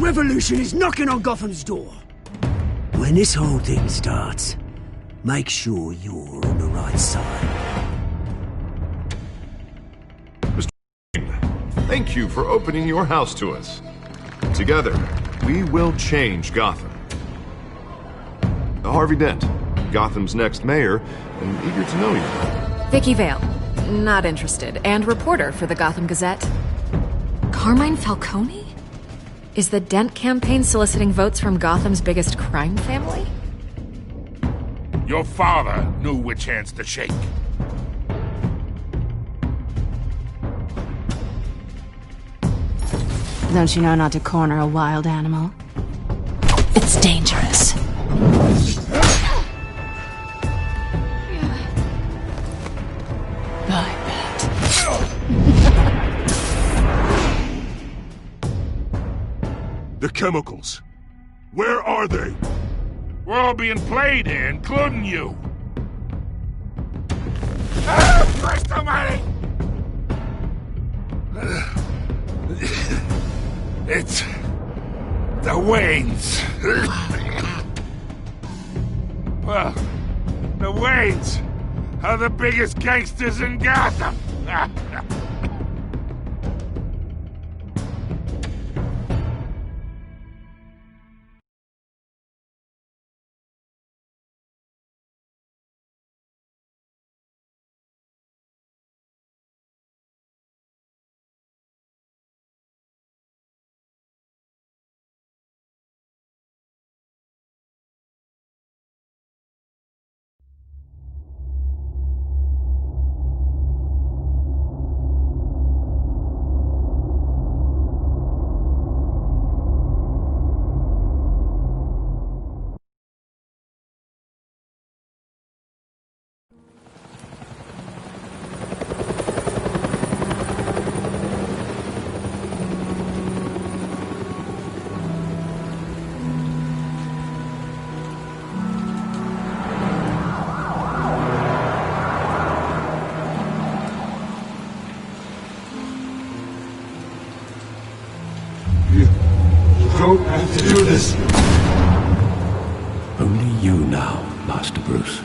revolution is knocking on Gotham's door. When this whole thing starts, make sure you're on the right side. Mr. Thank you for opening your house to us. Together, we will change Gotham. Harvey Dent, Gotham's next mayor, and eager to know you. Vicky Vale, not interested, and reporter for the Gotham Gazette. Carmine Falcone? Is the Dent campaign soliciting votes from Gotham's biggest crime family? Your father knew which hands to shake. Don't you know not to corner a wild animal? It's dangerous. I bet. The chemicals. Where are they? We're all being played here, including you. Christ almighty! It's... the Waynes. Well, the Waynes are the biggest gangsters in Gotham. Don't have to do this. Only you now, Master Bruce.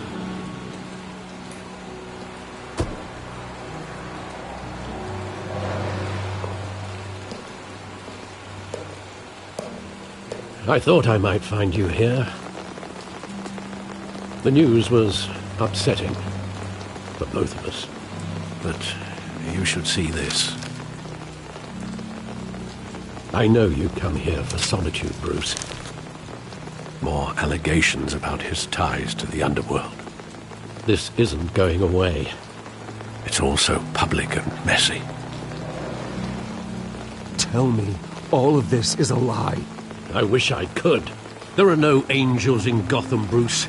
I thought I might find you here. The news was upsetting for both of us. But you should see this. I know you come here for solitude, Bruce. More allegations about his ties to the underworld. This isn't going away. It's also public and messy. Tell me, all of this is a lie. I wish I could. There are no angels in Gotham, Bruce.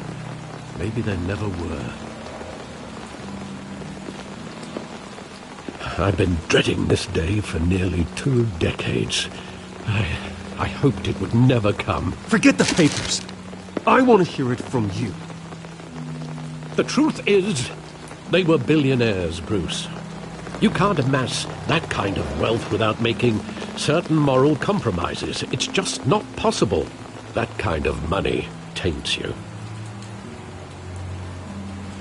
Maybe there never were. I've been dreading this day for nearly 2 decades. I hoped it would never come. Forget the papers. I want to hear it from you. The truth is, they were billionaires, Bruce. You can't amass that kind of wealth without making certain moral compromises. It's just not possible. That kind of money taints you.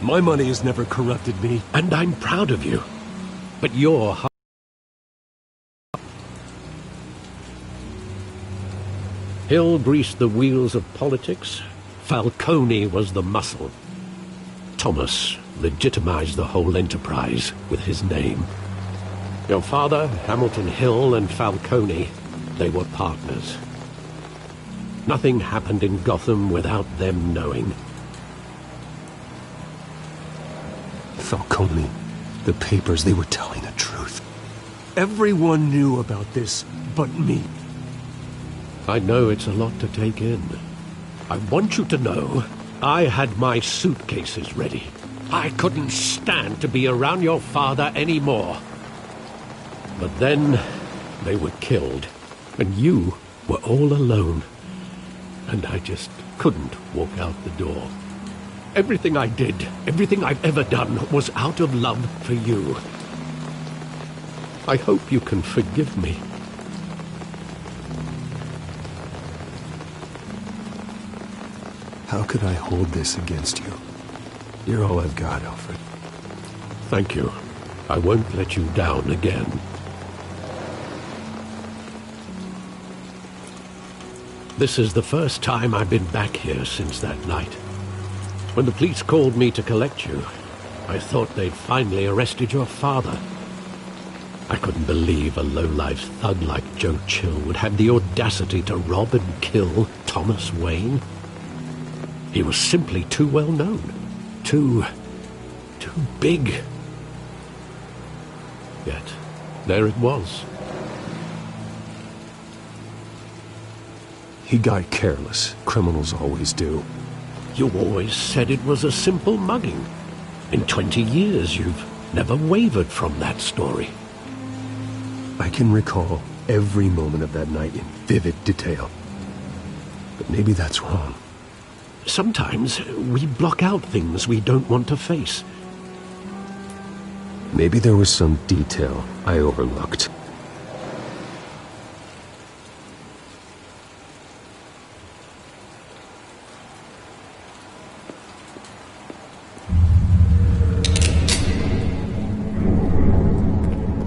My money has never corrupted me. And I'm proud of you. But you're... Hill greased the wheels of politics. Falcone was the muscle. Thomas legitimized the whole enterprise with his name. Your father, Hamilton Hill, and Falcone, they were partners. Nothing happened in Gotham without them knowing. Falcone, the papers, they were telling the truth. Everyone knew about this but me. I know it's a lot to take in. I want you to know I had my suitcases ready. I couldn't stand to be around your father anymore. But then they were killed, and you were all alone. And I just couldn't walk out the door. Everything I did, everything I've ever done, was out of love for you. I hope you can forgive me. How could I hold this against you? You're all I've got, Alfred. Thank you. I won't let you down again. This is the first time I've been back here since that night. When the police called me to collect you, I thought they'd finally arrested your father. I couldn't believe a low-life thug like Joe Chill would have the audacity to rob and kill Thomas Wayne. He was simply too well known. Too big. Yet, there it was. He got careless. Criminals always do. You always said it was a simple mugging. In 20 years, you've never wavered from that story. I can recall every moment of that night in vivid detail. But maybe that's wrong. Sometimes we block out things we don't want to face. Maybe there was some detail I overlooked.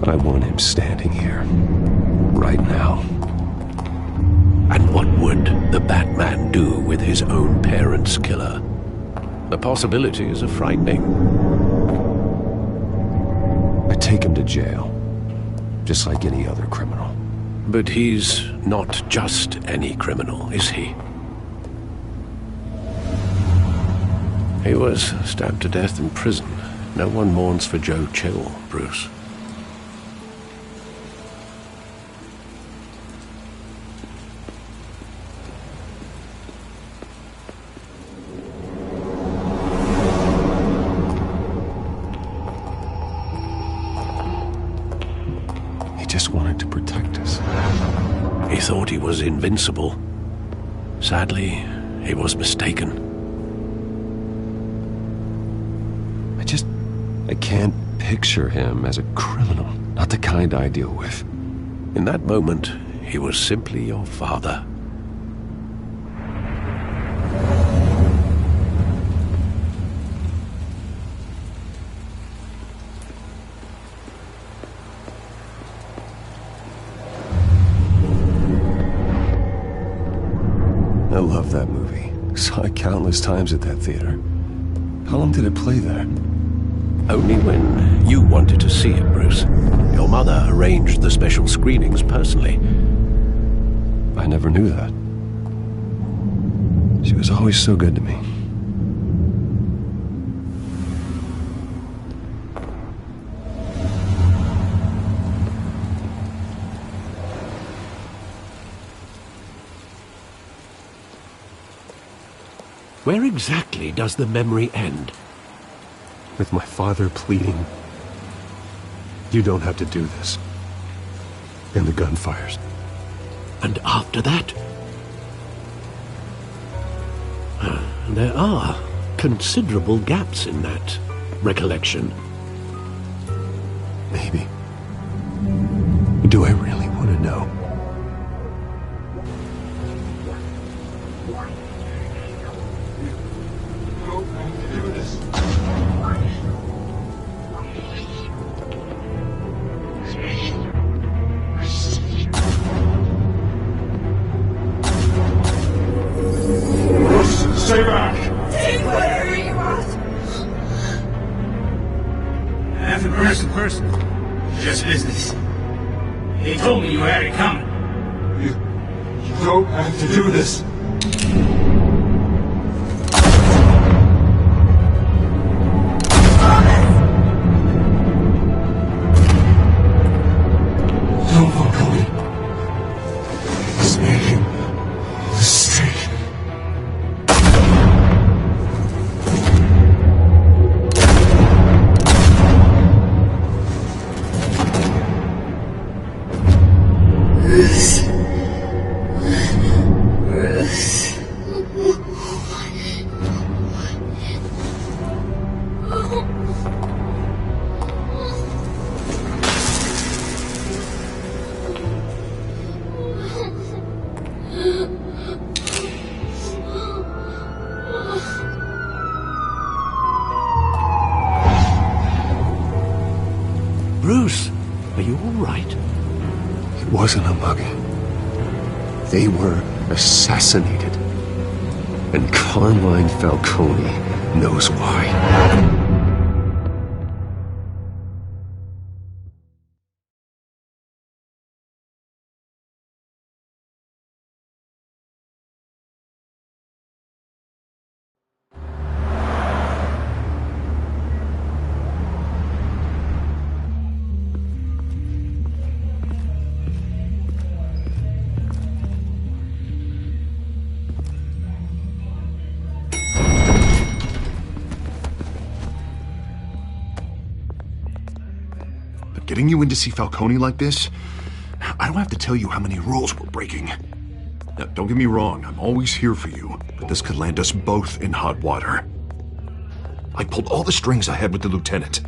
I want him standing here, right now. And what would the Batman do with his own parents' killer? The possibilities are frightening. I take him to jail, just like any other criminal. But he's not just any criminal, is he? He was stabbed to death in prison. No one mourns for Joe Chill, Bruce. Just wanted to protect us. He thought he was invincible. Sadly, he was mistaken. I can't picture him as a criminal. Not the kind I deal with. In that moment, he was simply your father. I love that movie. Saw it countless times at that theater. How long did it play there? Only when you wanted to see it, Bruce. Your mother arranged the special screenings personally. I never knew that. She was always so good to me. Where exactly does the memory end? With my father pleading, "You don't have to do this." And the gun fires. And after that? There are considerable gaps in that recollection. Maybe. Do I really want to know? Stay back! Take whatever you want! Nothing personal. Just business. They told me you had it coming. You don't have to do this. Don't walk away. He's making a mistake. Bruce. wasn't a mugging. They were assassinated. And Carmine Falcone knows why. Getting you in to see Falcone like this? I don't have to tell you how many rules we're breaking. Now, don't get me wrong, I'm always here for you, but this could land us both in hot water. I pulled all the strings I had with the lieutenant.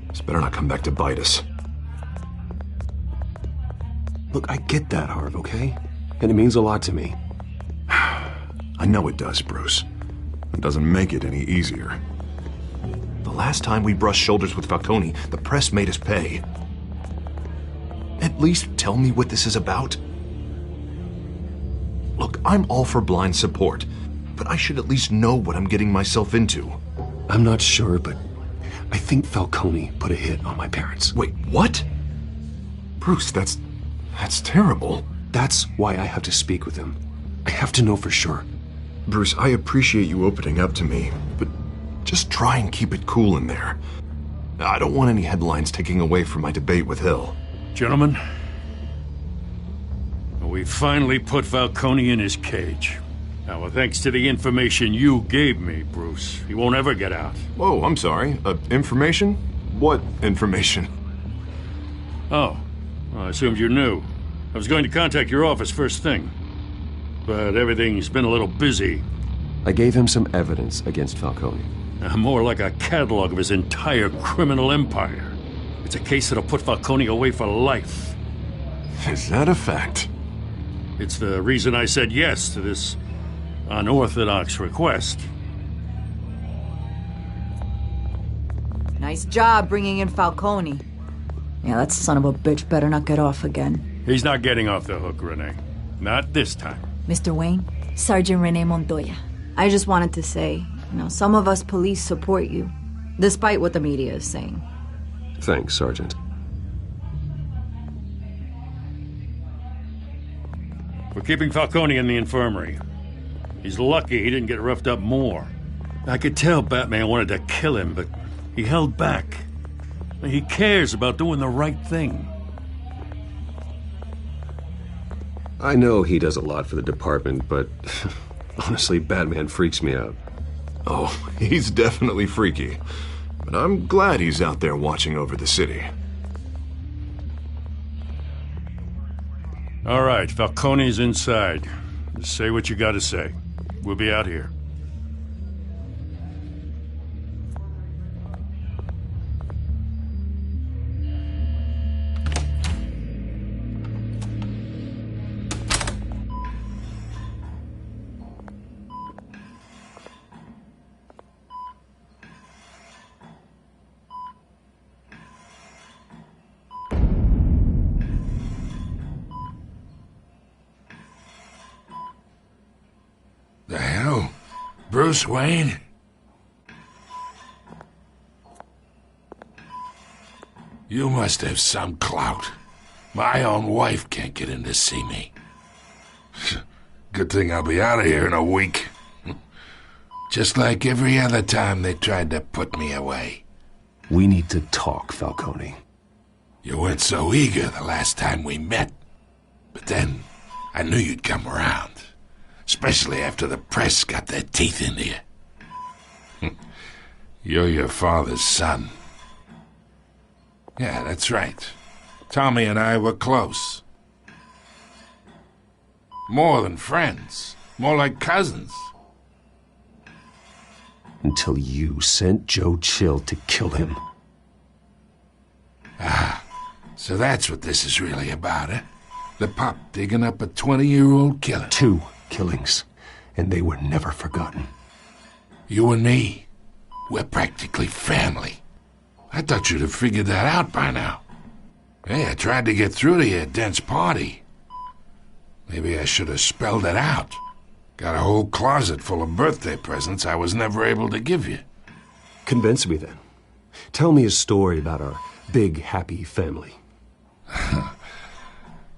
This better not come back to bite us. Look, I get that, Harv, okay? And it means a lot to me. I know it does, Bruce. It doesn't make it any easier. The last time we brushed shoulders with Falcone, the press made us pay. At least tell me what this is about. Look, I'm all for blind support, but I should at least know what I'm getting myself into. I'm not sure, but I think Falcone put a hit on my parents. Wait, what? Bruce, that's terrible. That's why I have to speak with him. I have to know for sure. Bruce, I appreciate you opening up to me, but just try and keep it cool in there. I don't want any headlines taking away from my debate with Hill. Gentlemen, we finally put Falcone in his cage. Now, thanks to the information you gave me, Bruce, he won't ever get out. Whoa, I'm sorry. Information? What information? Oh, well, I assumed you knew. I was going to contact your office first thing, but everything's been a little busy. I gave him some evidence against Falcone. More like a catalog of his entire criminal empire. It's a case that'll put Falcone away for life. Is that a fact? It's the reason I said yes to this unorthodox request. Nice job bringing in Falcone. Yeah, that son of a bitch better not get off again. He's not getting off the hook, Renee. Not this time. Mr. Wayne, Sergeant Renee Montoya. I just wanted to say, some of us police support you, despite what the media is saying. Thanks, Sergeant. We're keeping Falcone in the infirmary. He's lucky he didn't get roughed up more. I could tell Batman wanted to kill him, but he held back. He cares about doing the right thing. I know he does a lot for the department, but honestly, Batman freaks me out. Oh, he's definitely freaky. But I'm glad he's out there watching over the city. All right, Falcone's inside. Just say what you gotta say. We'll be out here. The hell? Bruce Wayne? You must have some clout. My own wife can't get in to see me. Good thing I'll be out of here in a week. Just like every other time they tried to put me away. We need to talk, Falcone. You weren't so eager the last time we met. But then, I knew you'd come around. Especially after the press got their teeth into you. You're your father's son. Yeah, that's right. Tommy and I were close. More than friends. More like cousins. Until you sent Joe Chill to kill him. Ah, so that's what this is really about, eh? The pup digging up a 20-year-old killer. 2 killings, and they were never forgotten. You and me, we're practically family. I thought you'd have figured that out by now. Hey, I tried to get through to your dense party. Maybe I should have spelled it out. Got a whole closet full of birthday presents I was never able to give you. Convince me then. Tell me a story about our big, happy family.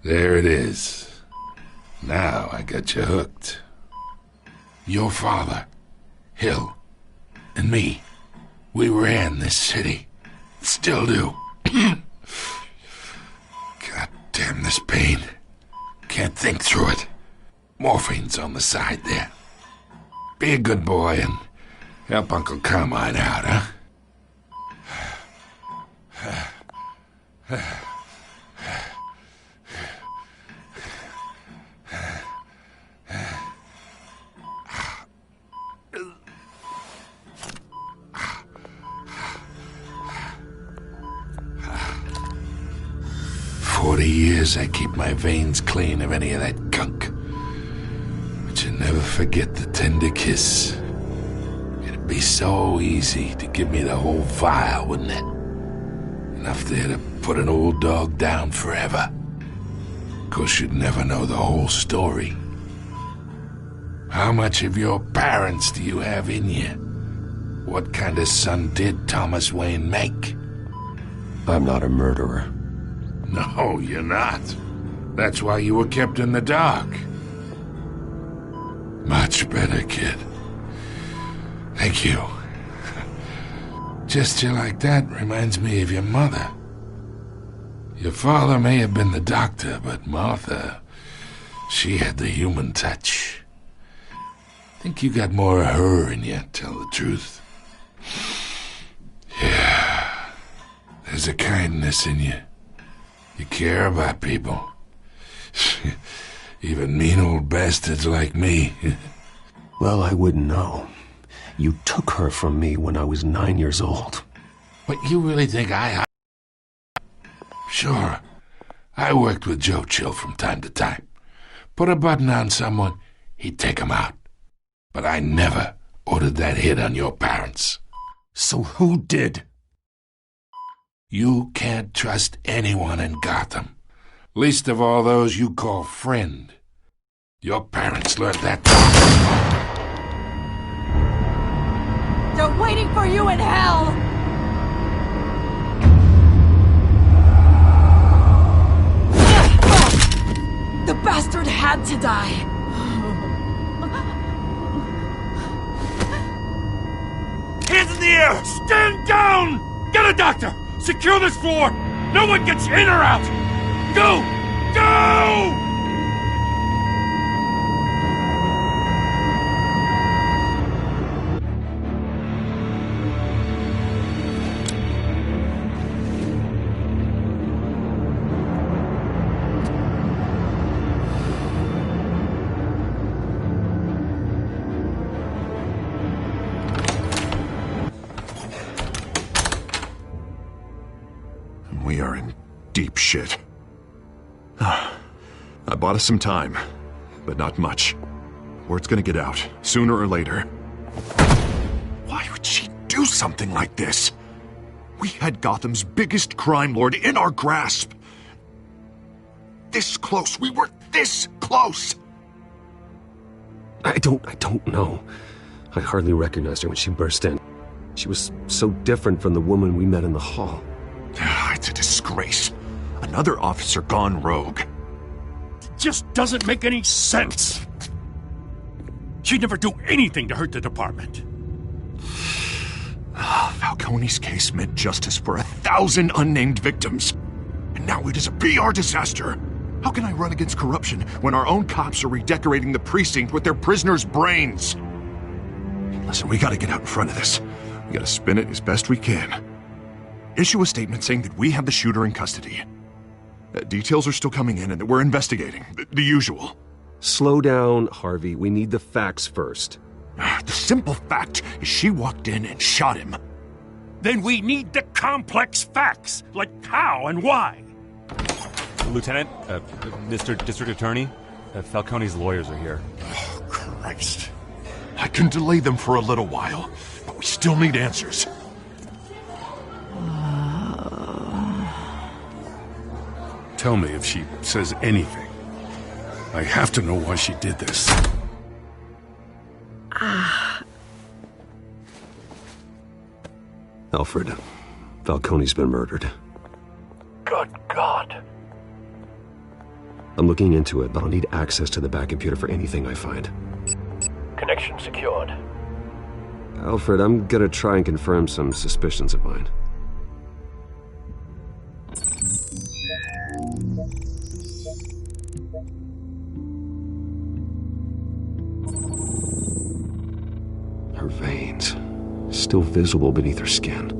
There it is. Now I got you hooked. Your father, Hill, and me, we ran this city. Still do. God damn this pain. Can't think through it. Morphine's on the side there. Be a good boy and help Uncle Carmine out, huh? 40 years I keep my veins clean of any of that gunk. But you never forget the tender kiss. It'd be so easy to give me the whole vial, wouldn't it? Enough there to put an old dog down forever. Of course, you'd never know the whole story. How much of your parents do you have in you? What kind of son did Thomas Wayne make? I'm not a murderer. No, you're not. That's why you were kept in the dark. Much better, kid. Thank you. Gesture like that reminds me of your mother. Your father may have been the doctor, but Martha, she had the human touch. Think you got more of her in you, tell the truth. Yeah. There's a kindness in you. You care about people. Even mean old bastards like me. Well, I wouldn't know. You took her from me when I was 9 years old. But you really think I... Sure. I worked with Joe Chill from time to time. Put a button on someone, he'd take him out. But I never ordered that hit on your parents. So who did? You can't trust anyone in Gotham. Least of all those you call friend. Your parents learned that. They're waiting for you in hell! The bastard had to die. Hands in the air! Stand down! Get a doctor! Secure this floor! No one gets in or out! Go! Go! We are in deep shit. I bought us some time, but not much. Word's gonna get out, sooner or later. Why would she do something like this? We had Gotham's biggest crime lord in our grasp. This close. We were this close. I don't know. I hardly recognized her when she burst in. She was so different from the woman we met in the hall. It's a disgrace. Another officer gone rogue. It just doesn't make any sense. She'd never do anything to hurt the department. Falcone's case meant justice for 1,000 unnamed victims. And now it is a PR disaster. How can I run against corruption when our own cops are redecorating the precinct with their prisoners' brains? Listen, we gotta get out in front of this. We gotta spin it as best we can. Issue a statement saying that we have the shooter in custody. Details are still coming in and that we're investigating. The usual. Slow down, Harvey. We need the facts first. The simple fact is she walked in and shot him. Then we need the complex facts, like how and why. Lieutenant, Mr. District Attorney, Falcone's lawyers are here. Oh, Christ. I can delay them for a little while, but we still need answers. Tell me if she says anything. I have to know why she did this. Alfred, Falcone's been murdered. Good God. I'm looking into it, but I'll need access to the back computer for anything I find. Connection secured. Alfred, I'm gonna try and confirm some suspicions of mine. Her veins, still visible beneath her skin.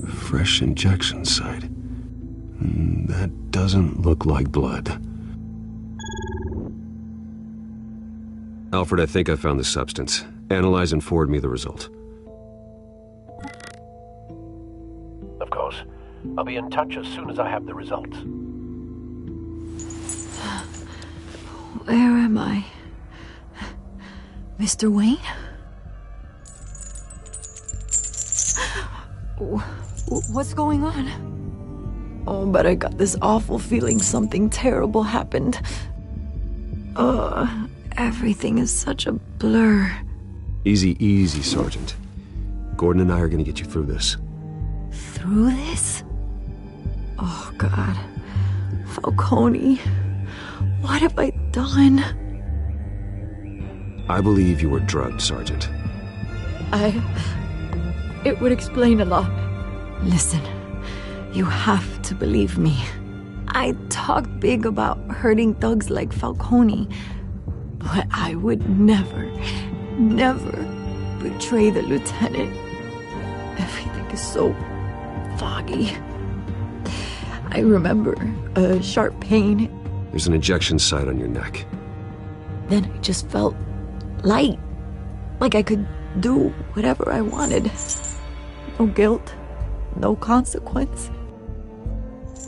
Fresh injection site. That doesn't look like blood. Alfred, I think I found the substance. Analyze and forward me the result. Of course. I'll be in touch as soon as I have the results. Where am I? Mr. Wayne? What's going on? Oh, but I got this awful feeling something terrible happened. Everything is such a blur. Easy, easy, Sergeant. Gordon and I are gonna get you through this. Through this? Oh, God. Falcone. What have I done? I believe you were drugged, Sergeant. It would explain a lot. Listen, you have to believe me. I talked big about hurting thugs like Falcone, but I would never betray the lieutenant. Everything is so foggy. I remember a sharp pain. There's an injection site on your neck. Then I just felt light, like I could do whatever I wanted. No guilt, no consequence.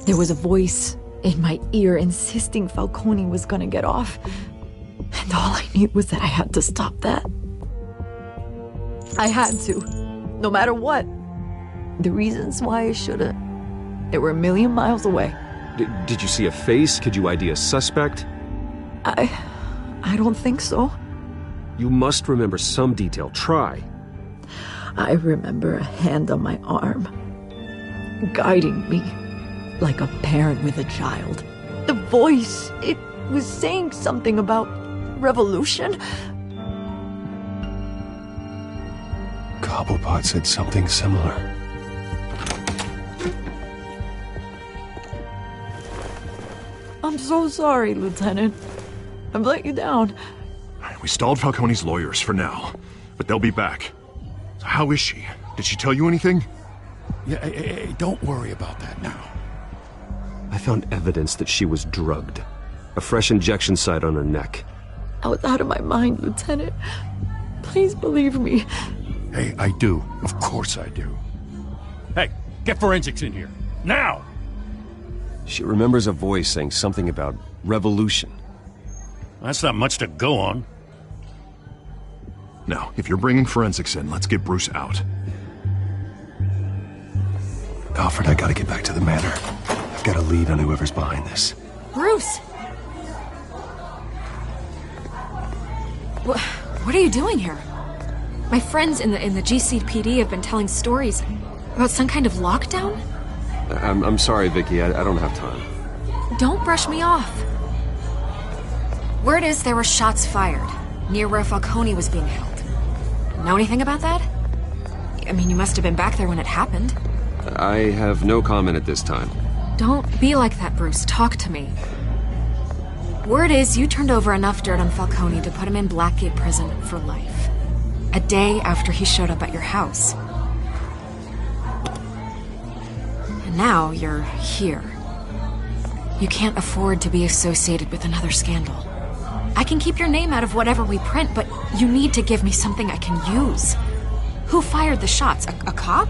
There was a voice in my ear insisting Falcone was gonna get off. And all I knew was that I had to stop that. I had to, no matter what. The reasons why I should've, they were a million miles away. Did you see a face? Could you ID a suspect? I don't think so. You must remember some detail. Try. I remember a hand on my arm, guiding me like a parent with a child. The voice, it was saying something about revolution. Cobblepot said something similar. I'm so sorry, Lieutenant. I've let you down. We stalled Falcone's lawyers for now, but they'll be back. So how is she? Did she tell you anything? Yeah, hey, don't worry about that now. I found evidence that she was drugged. A fresh injection site on her neck. I was out of my mind, Lieutenant. Please believe me. Hey, I do. Of course I do. Hey, get forensics in here. Now! She remembers a voice saying something about revolution. That's not much to go on. Now, if you're bringing forensics in, let's get Bruce out. Alfred, I gotta get back to the manor. I've got a lead on whoever's behind this. Bruce! What are you doing here? My friends in the GCPD have been telling stories about some kind of lockdown? I'm sorry, Vicky. I don't have time. Don't brush me off. Word is there were shots fired near where Falcone was being held. Know anything about that? I mean, you must have been back there when it happened. I have no comment at this time. Don't be like that, Bruce. Talk to me. Word is you turned over enough dirt on Falcone to put him in Blackgate Prison for life. A day after he showed up at your house. And now you're here. You can't afford to be associated with another scandal. I can keep your name out of whatever we print, but you need to give me something I can use. Who fired the shots? A cop?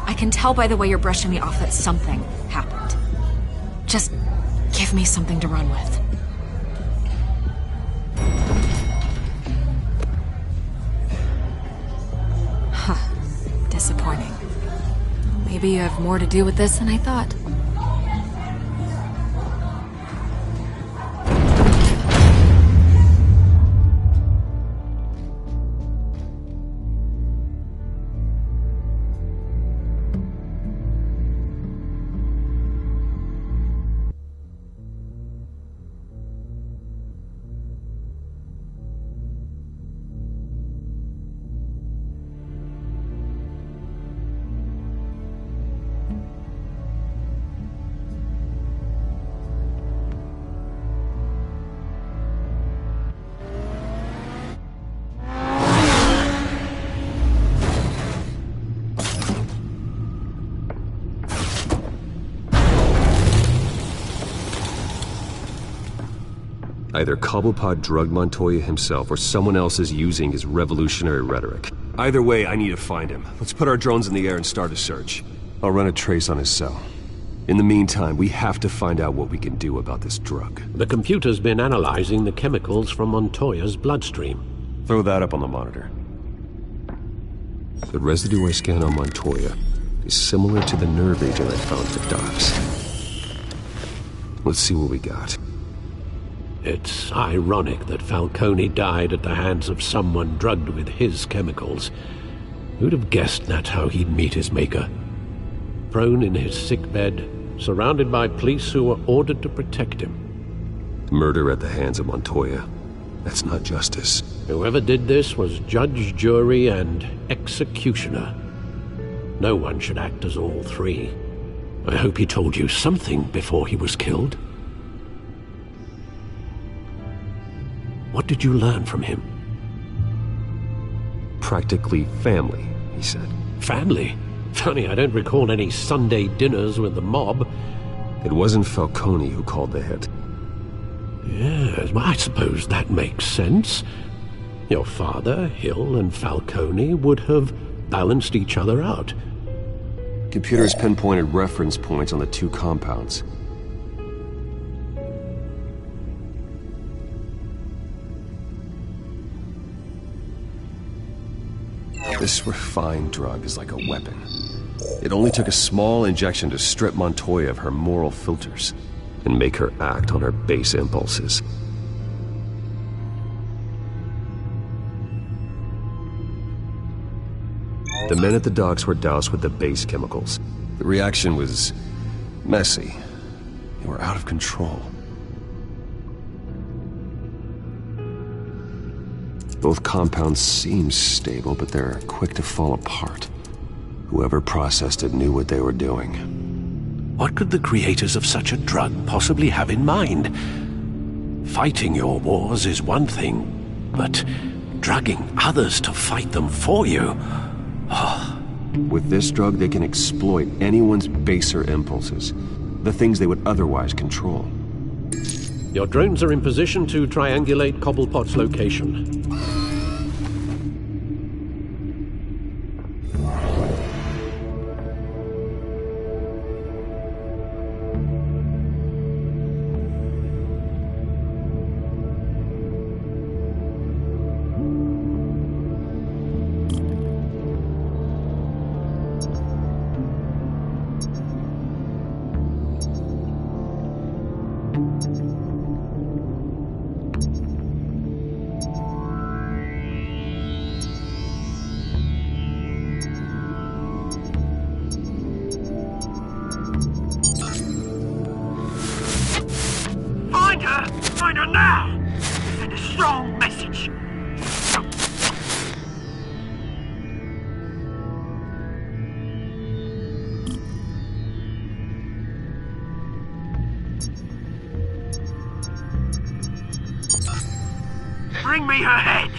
I can tell by the way you're brushing me off that something happened. Just give me something to run with. disappointing. Maybe you have more to do with this than I thought. Either Cobblepot drugged Montoya himself, or someone else is using his revolutionary rhetoric. Either way, I need to find him. Let's put our drones in the air and start a search. I'll run a trace on his cell. In the meantime, we have to find out what we can do about this drug. The computer's been analyzing the chemicals from Montoya's bloodstream. Throw that up on the monitor. The residue I scanned on Montoya is similar to the nerve agent I found at the docks. Let's see what we got. It's ironic that Falcone died at the hands of someone drugged with his chemicals. Who'd have guessed that's how he'd meet his maker? Prone in his sickbed, surrounded by police who were ordered to protect him. Murder at the hands of Montoya. That's not justice. Whoever did this was judge, jury, and executioner. No one should act as all three. I hope he told you something before he was killed. What did you learn from him? Practically family, he said. Family? Funny, I don't recall any Sunday dinners with the mob. It wasn't Falcone who called the hit. Yes, well, I suppose that makes sense. Your father, Hill, and Falcone would have balanced each other out. Computers pinpointed reference points on the two compounds. This refined drug is like a weapon. It only took a small injection to strip Montoya of her moral filters and make her act on her base impulses. The men at the docks were doused with the base chemicals. The reaction was messy. They were out of control. Both compounds seem stable, but they're quick to fall apart. Whoever processed it knew what they were doing. What could the creators of such a drug possibly have in mind? Fighting your wars is one thing, but drugging others to fight them for you? With this drug, they can exploit anyone's baser impulses, the things they would otherwise control. Your drones are in position to triangulate Cobblepot's location. Find her now! Send a strong message. Bring me her head!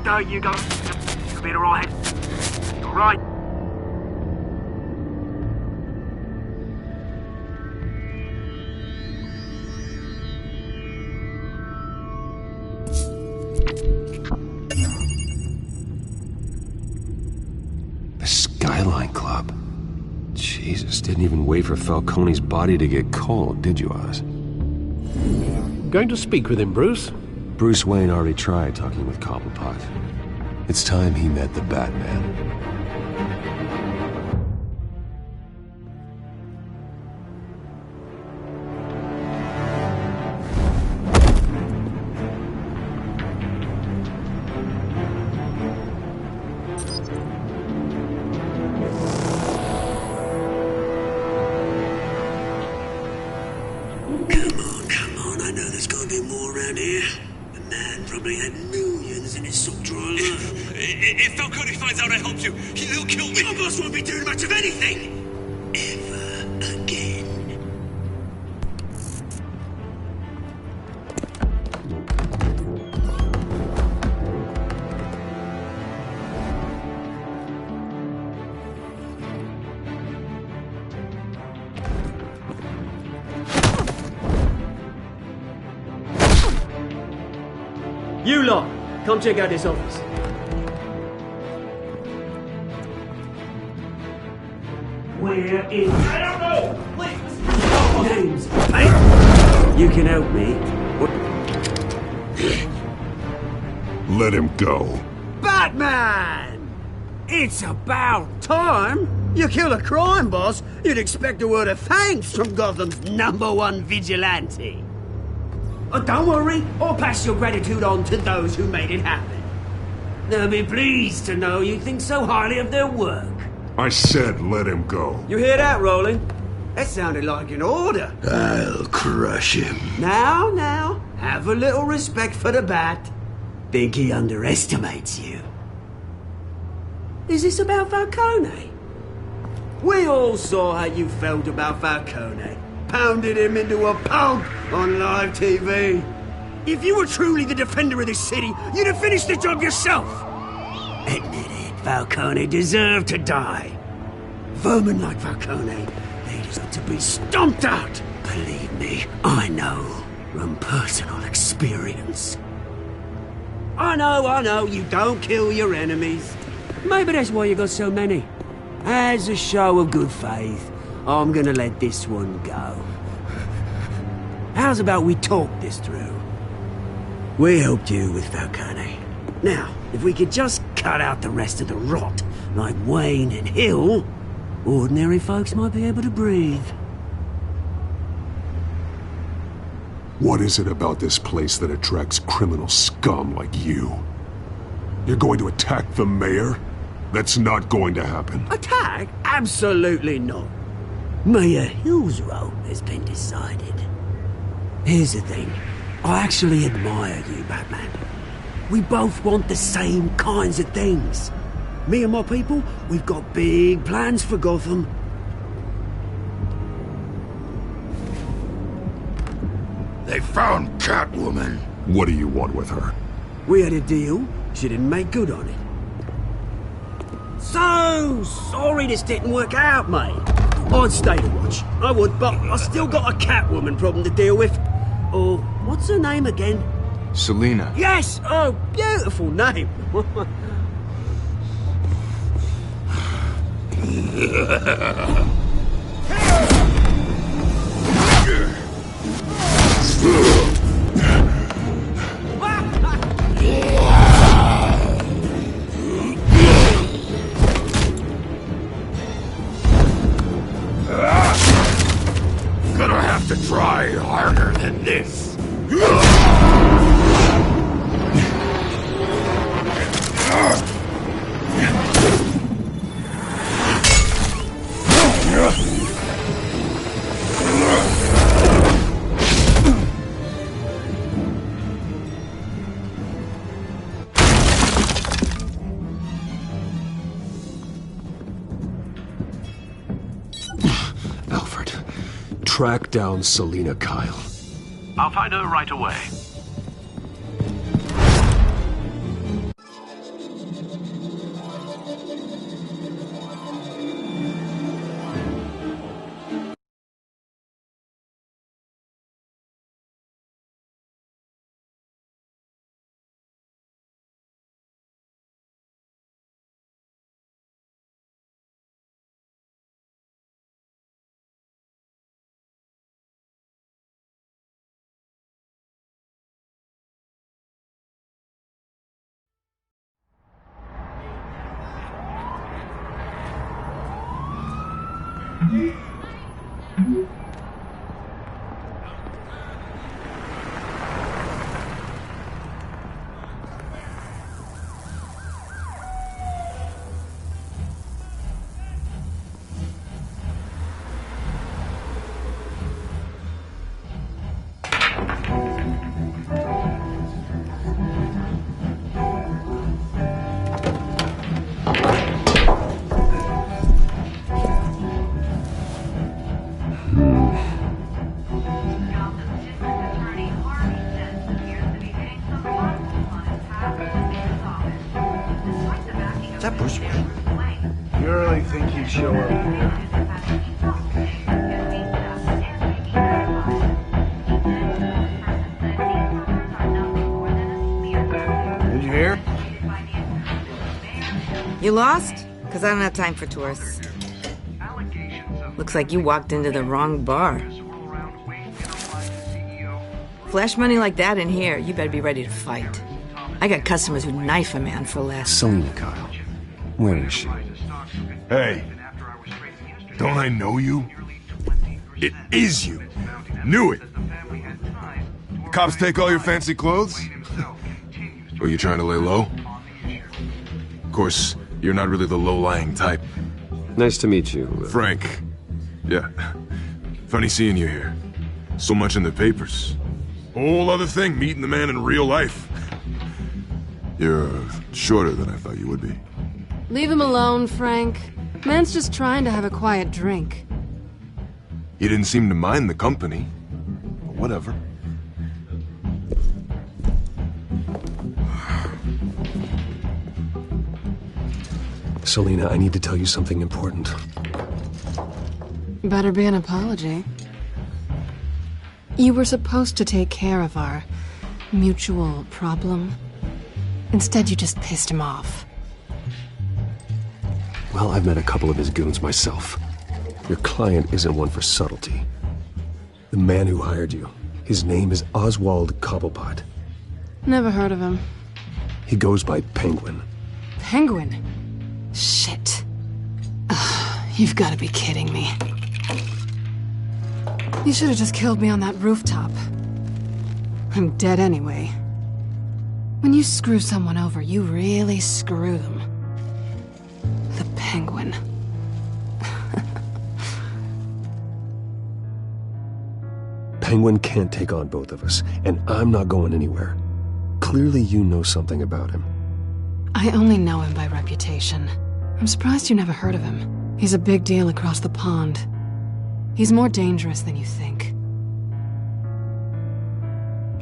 There you go. You'll be alright. Alright. Jesus, didn't even wait for Falcone's body to get cold, did you, Oz? Going to speak with him, Bruce? Bruce Wayne already tried talking with Cobblepot. It's time he met the Batman. Come on, I know there's gotta be more around here. The man probably had millions in his sock drawer alone. If Falcone finds out I helped you, he'll kill me! Your boss won't be doing much of anything! Ever again. You lot, come check out this office. Where is... I don't know! Please, names? Hey, you can help me. Let him go. Batman! It's about time. You kill a crime boss, you'd expect a word of thanks from Gotham's #1 vigilante. Oh, don't worry, I'll pass your gratitude on to those who made it happen. They'll be pleased to know you think so highly of their work. I said let him go. You hear that, Roland? That sounded like an order. I'll crush him. Now, have a little respect for the Bat. Think he underestimates you. Is this about Falcone? We all saw how you felt about Falcone. Pounded him into a pulp on live TV. If you were truly the defender of this city, you'd have finished the job yourself. Admit it, Falcone deserved to die. Vermin like Falcone, they deserve to be stomped out. Believe me, I know from personal experience. I know, you don't kill your enemies. Maybe that's why you got so many. As a show of good faith, I'm gonna let this one go. How's about we talk this through? We helped you with Falcone. Now, if we could just cut out the rest of the rot, like Wayne and Hill, ordinary folks might be able to breathe. What is it about this place that attracts criminal scum like you? You're going to attack the mayor? That's not going to happen. Attack? Absolutely not. Mayor Hill's role has been decided. Here's the thing. I actually admire you, Batman. We both want the same kinds of things. Me and my people, we've got big plans for Gotham. They found Catwoman. What do you want with her? We had a deal. She didn't make good on it. So sorry this didn't work out, mate. I'd stay to watch. I would, but I still got a Catwoman problem to deal with. Oh, what's her name again? Selina. Yes! Oh, beautiful name. Gonna have to try harder than this. Alfred, track down Selina Kyle. I'll find her right away. Is that Bushwick? You really think he'd show up here? Did you hear? You lost? Because I don't have time for tourists. Looks like you walked into the wrong bar. Flash money like that in here, you better be ready to fight. I got customers who knife a man for less. Selena, Kyle. Where is she? Hey, don't I know you? It is you. Knew it. Cops take all your fancy clothes? Are you trying to lay low? Of course, you're not really the low-lying type. Nice to meet you. Frank. Yeah. Funny seeing you here. So much in the papers. Whole other thing, meeting the man in real life. You're shorter than I thought you would be. Leave him alone, Frank. Man's just trying to have a quiet drink. You didn't seem to mind the company. But whatever. Selena, I need to tell you something important. Better be an apology. You were supposed to take care of our mutual problem. Instead, you just pissed him off. Well, I've met a couple of his goons myself. Your client isn't one for subtlety. The man who hired you, his name is Oswald Cobblepot. Never heard of him. He goes by Penguin. Penguin? Shit. Ugh, you've got to be kidding me. You should have just killed me on that rooftop. I'm dead anyway. When you screw someone over, you really screw them. The Penguin. Penguin can't take on both of us, and I'm not going anywhere. Clearly you know something about him. I only know him by reputation. I'm surprised you never heard of him. He's a big deal across the pond. He's more dangerous than you think.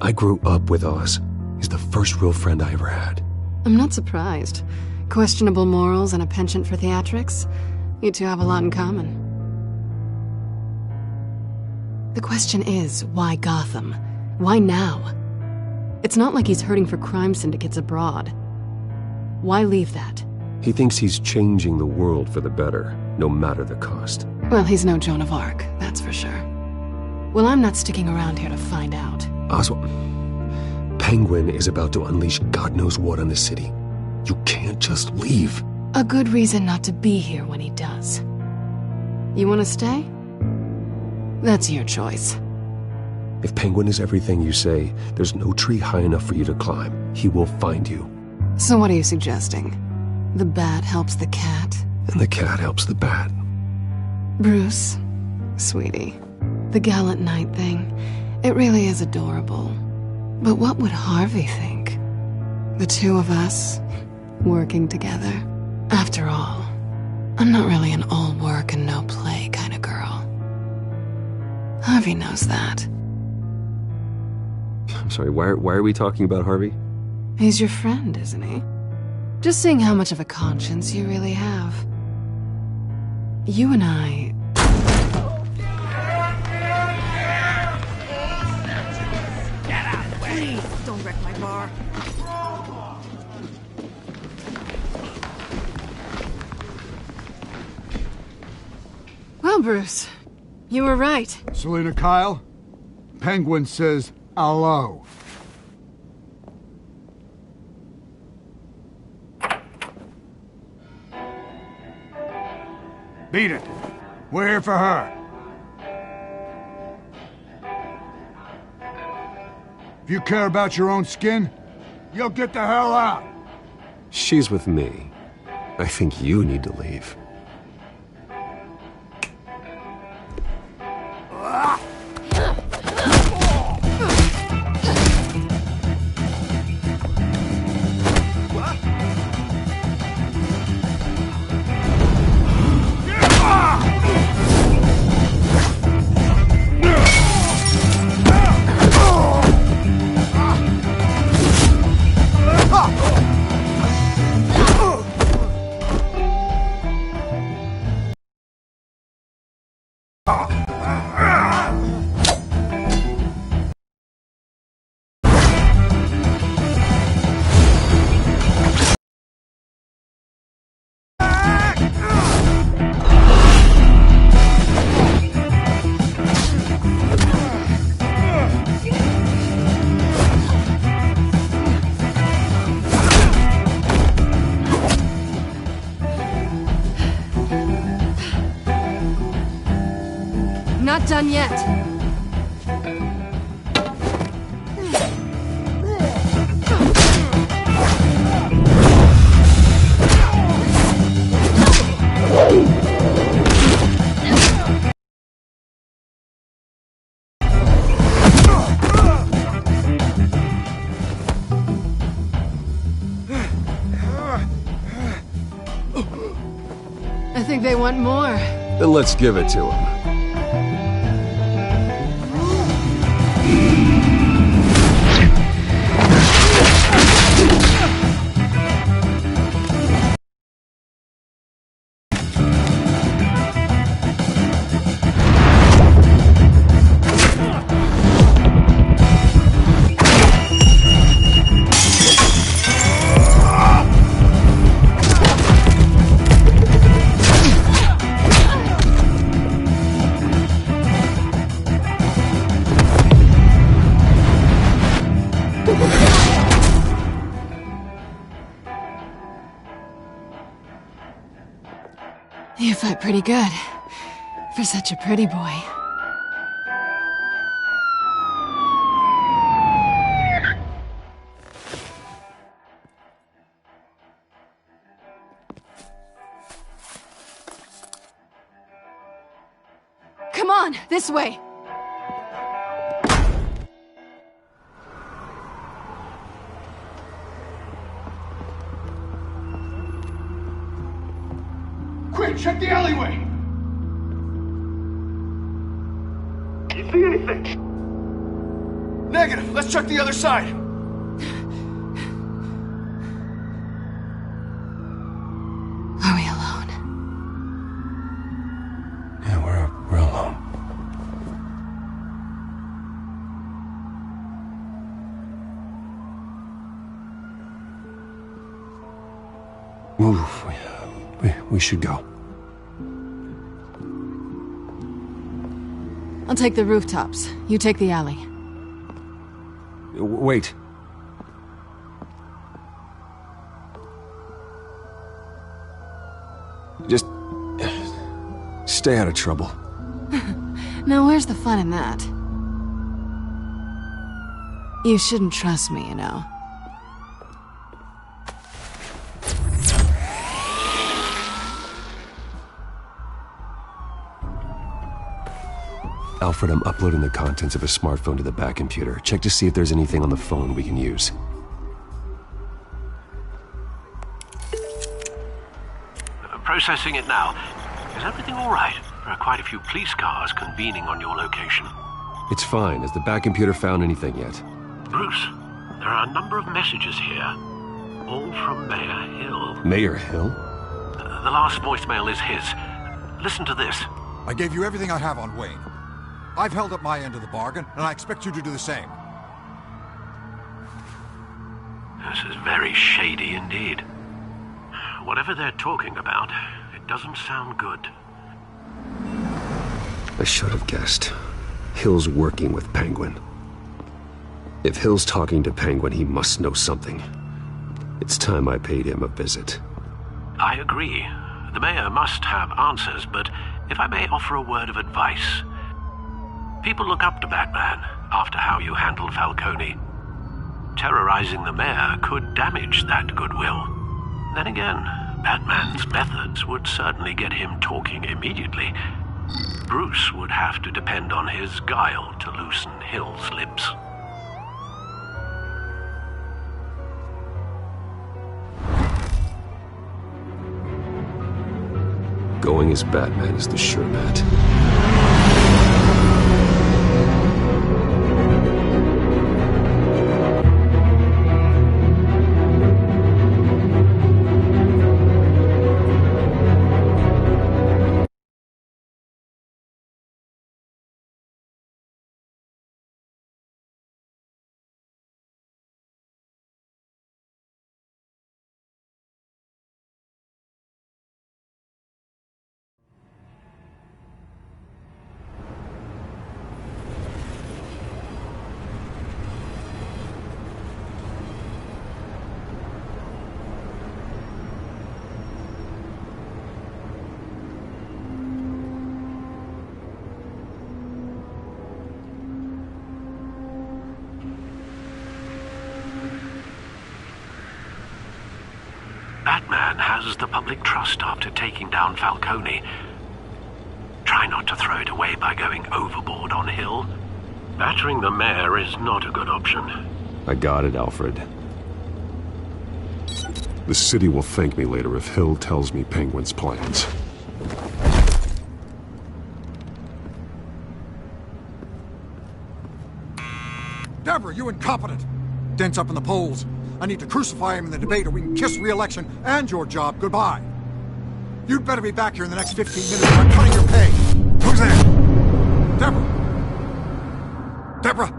I grew up with Oz. He's the first real friend I ever had. I'm not surprised. Questionable morals and a penchant for theatrics. You two have a lot in common. The question is, why Gotham? Why now? It's not like he's hurting for crime syndicates abroad. Why leave that? He thinks he's changing the world for the better, no matter the cost. Well, he's no Joan of Arc, that's for sure. Well, I'm not sticking around here to find out. Oswald, Penguin is about to unleash God knows what on the city. You can't just leave. A good reason not to be here when he does. You want to stay? That's your choice. If Penguin is everything you say, there's no tree high enough for you to climb. He will find you. So what are you suggesting? The bat helps the cat? And the cat helps the bat. Bruce, sweetie, the gallant knight thing, it really is adorable. But what would Harvey think? The two of us, working together. After all, I'm not really an all work and no play kind of girl. Harvey knows that. I'm sorry, why are we talking about Harvey? He's your friend, isn't he? Just seeing how much of a conscience you really have. You and I... Get out of the way! Please, don't wreck my bar. Well, Bruce, you were right. Selena Kyle, Penguin says hello. Beat it. We're here for her. If you care about your own skin, you'll get the hell out. She's with me. I think you need to leave. Not done yet. I think they want more. Then let's give it to them. You fight pretty good. For such a pretty boy. Come on, this way! Quick, check the alleyway! You see anything? Negative. Let's check the other side. Are we alone? Yeah, we're alone. Move. We should go. I'll take the rooftops. You take the alley. Wait. Just stay out of trouble. Now where's the fun in that? You shouldn't trust me, you know. Alfred, I'm uploading the contents of a smartphone to the back computer. Check to see if there's anything on the phone we can use. Processing it now. Is everything all right? There are quite a few police cars convening on your location. It's fine. Has the back computer found anything yet? Bruce, there are a number of messages here. All from Mayor Hill. Mayor Hill? The last voicemail is his. Listen to this. I gave you everything I have on Wayne. I've held up my end of the bargain, and I expect you to do the same. This is very shady indeed. Whatever they're talking about, it doesn't sound good. I should have guessed. Hill's working with Penguin. If Hill's talking to Penguin, he must know something. It's time I paid him a visit. I agree. The mayor must have answers, but If I may offer a word of advice, people look up to Batman after how you handled Falcone. Terrorizing the mayor could damage that goodwill. Then again, Batman's methods would certainly get him talking immediately. Bruce would have to depend on his guile to loosen Hill's lips. Going as Batman is the sure bet. Batman has the public trust after taking down Falcone. Try not to throw it away by going overboard on Hill. Battering the mayor is not a good option. I got it, Alfred. The city will thank me later if Hill tells me Penguin's plans. Deborah, you incompetent! Dent's up in the polls. I need to crucify him in the debate or we can kiss re-election and your job goodbye. You'd better be back here in the next 15 minutes or I'm cutting your pay. Who's there? Deborah? Deborah?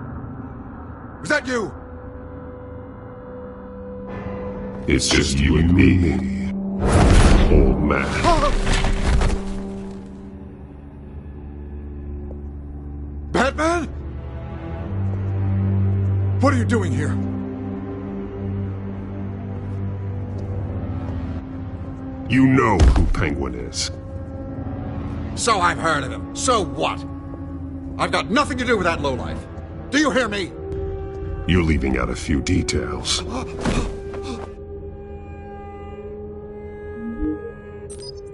Was that you? It's just you and me, old man. Batman? What are you doing here? You know who Penguin is. So I've heard of him. So what? I've got nothing to do with that lowlife. Do you hear me? You're leaving out a few details.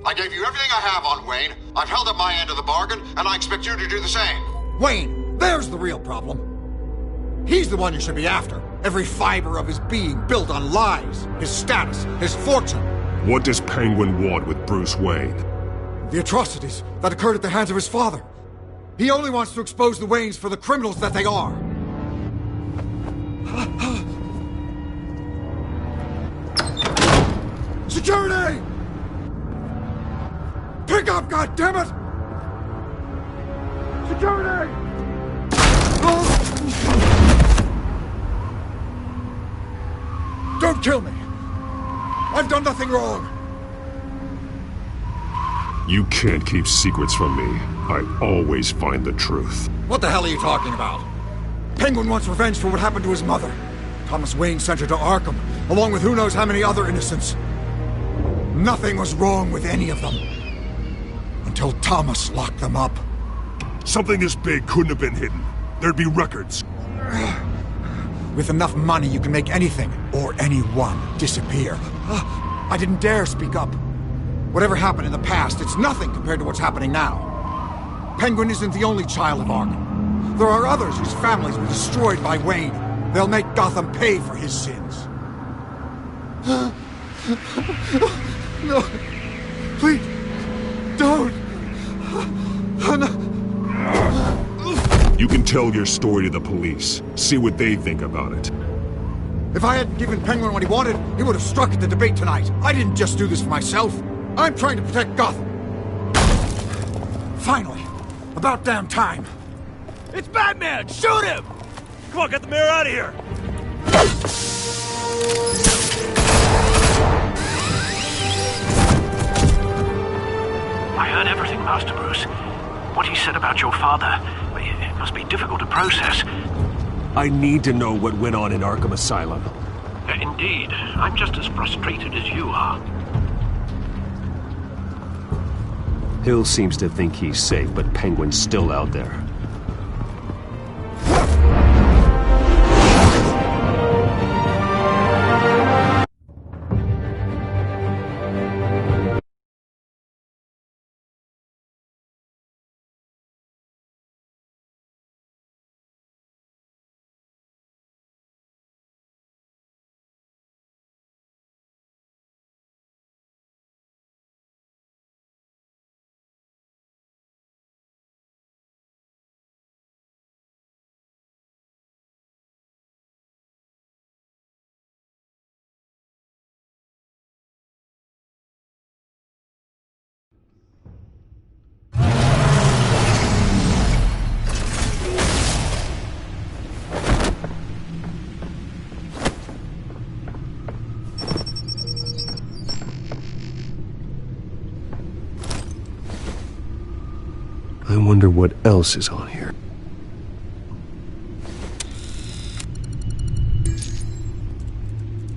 I gave you everything I have on Wayne. I've held up my end of the bargain, and I expect you to do the same. Wayne, there's the real problem. He's the one you should be after. Every fiber of his being built on lies, his status, his fortune. What does Penguin want with Bruce Wayne? The atrocities that occurred at the hands of his father. He only wants to expose the Waynes for the criminals that they are. Security! Pick up, goddammit! Security! Don't kill me! I've done nothing wrong! You can't keep secrets from me. I always find the truth. What the hell are you talking about? Penguin wants revenge for what happened to his mother. Thomas Wayne sent her to Arkham, along with who knows how many other innocents. Nothing was wrong with any of them. Until Thomas locked them up. Something this big couldn't have been hidden. There'd be records. With enough money, you can make anything, or anyone, disappear. I didn't dare speak up. Whatever happened in the past, it's nothing compared to what's happening now. Penguin isn't the only child of Arkham. There are others whose families were destroyed by Wayne. They'll make Gotham pay for his sins. No. Please. Don't. You can tell your story to the police. See what they think about it. If I hadn't given Penguin what he wanted, he would have struck at the debate tonight. I didn't just do this for myself. I'm trying to protect Gotham. Finally. About damn time. It's Batman! Shoot him! Come on, get the mayor out of here! I heard everything, Master Bruce. What he said about your father, it must be difficult to process. I need to know what went on in Arkham Asylum. Indeed. I'm just as frustrated as you are. Hill seems to think he's safe, but Penguin's still out there. I wonder what else is on here.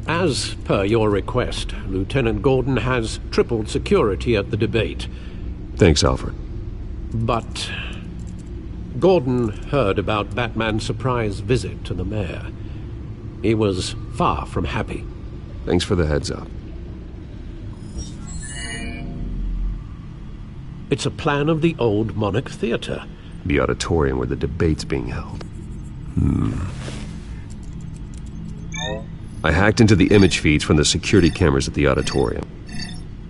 As per your request, Lieutenant Gordon has tripled security at the debate. Thanks, Alfred. But Gordon heard about Batman's surprise visit to the mayor. He was far from happy. Thanks for the heads up. It's a plan of the old Monarch Theater. The auditorium where the debate's being held. I hacked into the image feeds from the security cameras at the auditorium.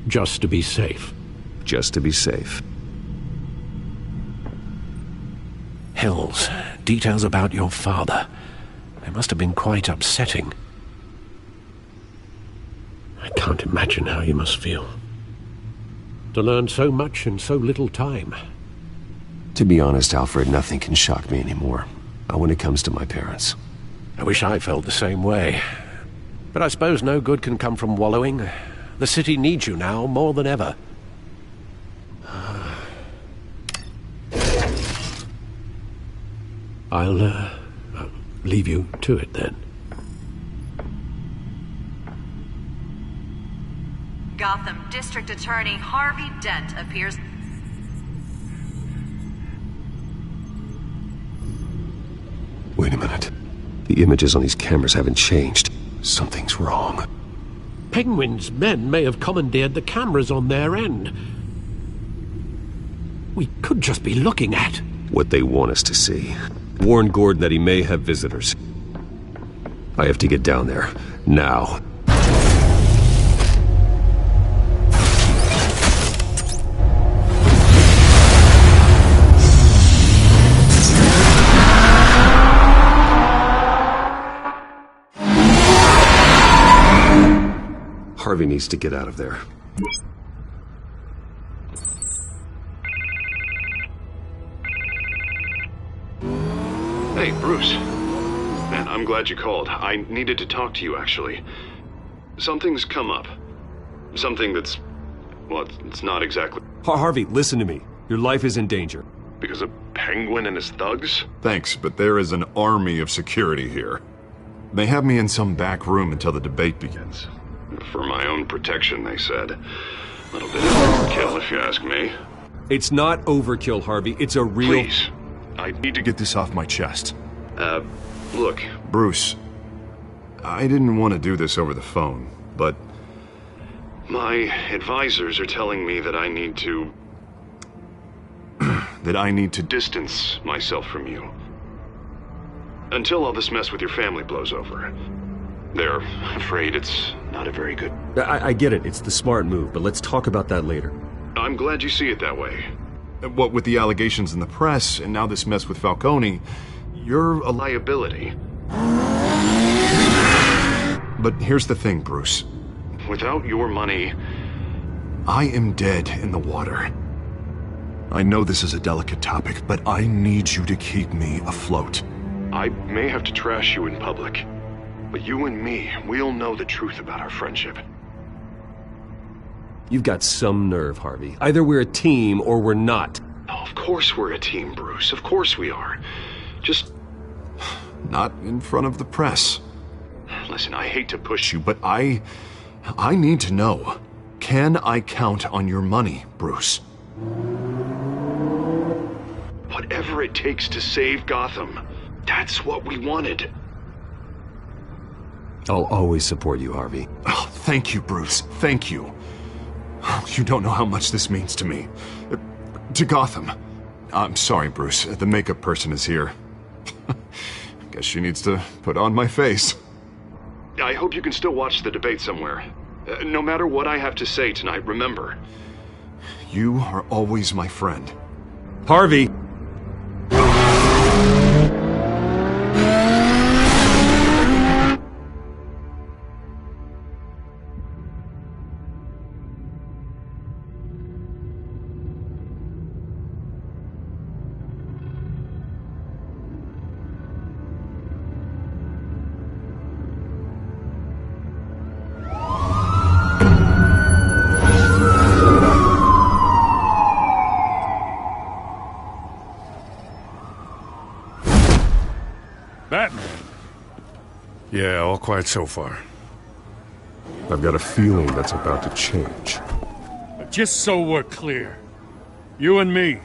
Just to be safe. Just to be safe. Hills, details about your father. They must have been quite upsetting. I can't imagine how you must feel. To learn so much in so little time. To be honest, Alfred, nothing can shock me anymore. Not when it comes to my parents. I wish I felt the same way. But I suppose no good can come from wallowing. The city needs you now more than ever. I'll leave you to it then. Gotham District Attorney Harvey Dent appears. Wait a minute. The images on these cameras haven't changed. Something's wrong. Penguin's men may have commandeered the cameras on their end. We could just be looking at what they want us to see. Warn Gordon that he may have visitors. I have to get down there. Now. Harvey needs to get out of there. Hey, Bruce. Man, I'm glad you called. I needed to talk to you, actually. Something's come up. Something that's... well, it's not exactly... Harvey, listen to me. Your life is in danger. Because of Penguin and his thugs? Thanks, but there is an army of security here. They have me in some back room until the debate begins. For my own protection, they said. A little bit of overkill, if you ask me. It's not overkill, Harvey. It's a real... Please. I need to get this off my chest. Look, Bruce, I didn't want to do this over the phone, but my advisors are telling me that I need to... that I need to distance myself from you. Until all this mess with your family blows over. They're afraid it's not a very good... I get it. It's the smart move, but let's talk about that later. I'm glad you see it that way. What with the allegations in the press, and now this mess with Falcone, you're a liability. But here's the thing, Bruce. Without your money, I am dead in the water. I know this is a delicate topic, but I need you to keep me afloat. I may have to trash you in public, but you and me, we'll know the truth about our friendship. You've got some nerve, Harvey. Either we're a team or we're not. Oh, of course we're a team, Bruce. Of course we are. Just... not in front of the press. Listen, I hate to push you, but I need to know. Can I count on your money, Bruce? Whatever it takes to save Gotham. That's what we wanted. I'll always support you, Harvey. Oh, thank you, Bruce. Thank you. You don't know how much this means to me. To Gotham. I'm sorry, Bruce. The makeup person is here. Guess she needs to put on my face. I hope you can still watch the debate somewhere. No matter what I have to say tonight, remember, you are always my friend. Harvey! Batman. Yeah, all quiet so far. I've got a feeling that's about to change. Just so we're clear, you and me,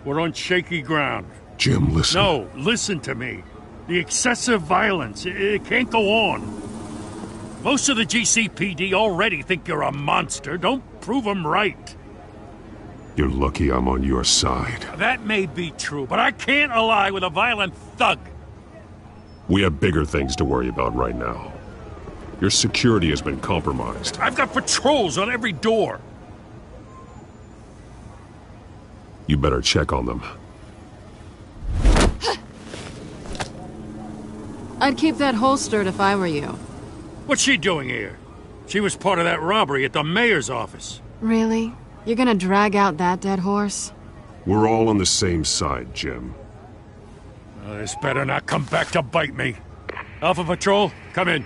we're on shaky ground. Jim, listen. No, listen to me. The excessive violence, it can't go on. Most of the GCPD already think you're a monster. Don't prove them right. You're lucky I'm on your side. That may be true, but I can't ally with a violent thug. We have bigger things to worry about right now. Your security has been compromised. I've got patrols on every door. You better check on them. I'd keep that holstered if I were you. What's she doing here? She was part of that robbery at the mayor's office. Really? You're gonna drag out that dead horse? We're all on the same side, Jim. This better not come back to bite me. Alpha Patrol, come in.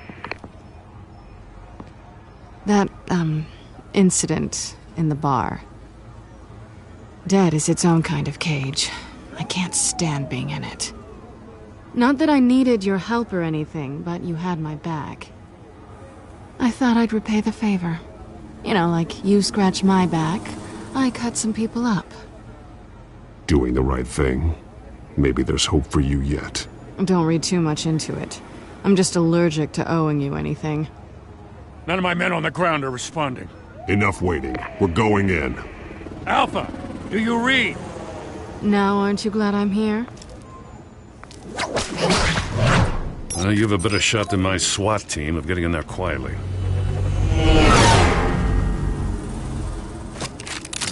That, incident in the bar. Dead is its own kind of cage. I can't stand being in it. Not that I needed your help or anything, but you had my back. I thought I'd repay the favor. You know, like you scratch my back, I cut some people up. Doing the right thing. Maybe there's hope for you yet. Don't read too much into it. I'm just allergic to owing you anything. None of my men on the ground are responding. Enough waiting. We're going in. Alpha, do you read? Now aren't you glad I'm here? You have a better shot than my SWAT team of getting in there quietly.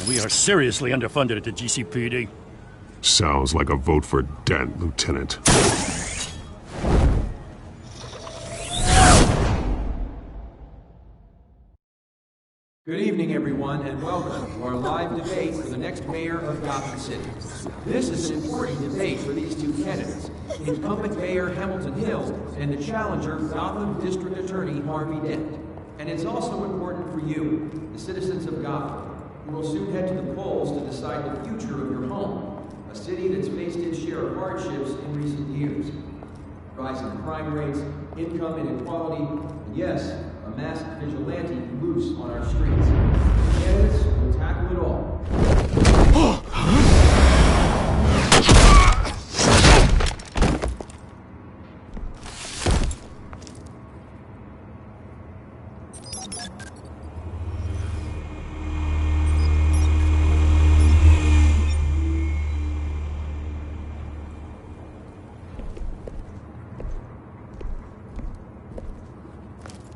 We are seriously underfunded at the GCPD. Sounds like a vote for Dent, Lieutenant. Good evening, everyone, and welcome to our live debate for the next mayor of Gotham City. This is an important debate for these two candidates, incumbent Mayor Hamilton Hill and the challenger, Gotham District Attorney Harvey Dent. And it's also important for you, the citizens of Gotham, who will soon head to the polls to decide the future of your home, a city that's faced its share of hardships in recent years. Rising crime rates, income inequality, and yes, a masked vigilante loose on our streets. The candidates will tackle it all.